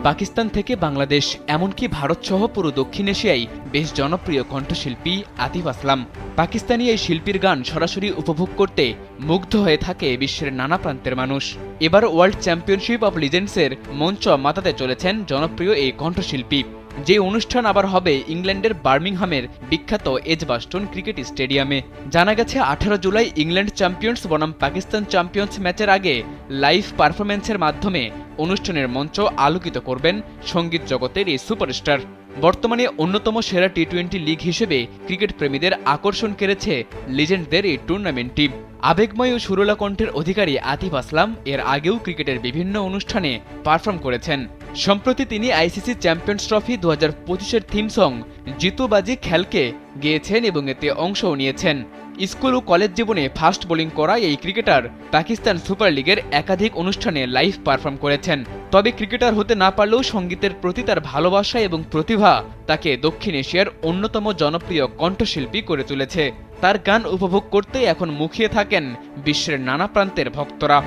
পাকিস্তান থেকে বাংলাদেশ এমনকি ভারতসহ পুরো দক্ষিণ এশিয়ায় বেশ জনপ্রিয় কণ্ঠশিল্পী আতিফ আসলাম। পাকিস্তানি এই শিল্পীর গান সরাসরি উপভোগ করতে মুগ্ধ হয়ে থাকে বিশ্বের নানা প্রান্তের মানুষ। এবার ওয়ার্ল্ড চ্যাম্পিয়নশিপ অব লিজেন্ডসের মঞ্চ মাতাতে চলেছেন জনপ্রিয় এই কণ্ঠশিল্পী। যে অনুষ্ঠান আবার হবে ইংল্যান্ডের বার্মিংহামের বিখ্যাত এজবাস্টন ক্রিকেট স্টেডিয়ামে। জানা গেছে 18 জুলাই ইংল্যান্ড চ্যাম্পিয়ন্স বনাম পাকিস্তান চ্যাম্পিয়ন্স ম্যাচের আগে লাইভ পারফরম্যান্সের মাধ্যমে অনুষ্ঠানের মঞ্চ আলোকিত করবেন সঙ্গীত জগতের এই সুপারস্টার। বর্তমানে অন্যতম সেরা টি-20 লিগ হিসেবে ক্রিকেট প্রেমীদের আকর্ষণ কেড়েছে লিজেন্ডদের এই টুর্নামেন্টটি। আবেগময় ও সুরলা কণ্ঠের অধিকারী আতিফ আসলাম এর আগেও ক্রিকেটের বিভিন্ন অনুষ্ঠানে পারফর্ম করেছেন। সম্প্রতি তিনি আইসিসি চ্যাম্পিয়ন্স ট্রফি 2025-এর থিম সং জিতু বাজি খেলকে গেয়েছেন এবং এতে অংশও নিয়েছেন। স্কুল ও কলেজ জীবনে ফাস্ট বোলিং করা এই ক্রিকেটার পাকিস্তান সুপার লিগের একাধিক অনুষ্ঠানে লাইভ পারফর্ম করেছেন। তবে ক্রিকেটার হতে না পারলেও সঙ্গীতের প্রতি তার ভালোবাসা এবং প্রতিভা তাকে দক্ষিণ এশিয়ার অন্যতম জনপ্রিয় কণ্ঠশিল্পী করে তুলেছে। তার গান উপভোগ করতে এখন মুখিয়ে থাকেন বিশ্বের নানা প্রান্তের ভক্তরা।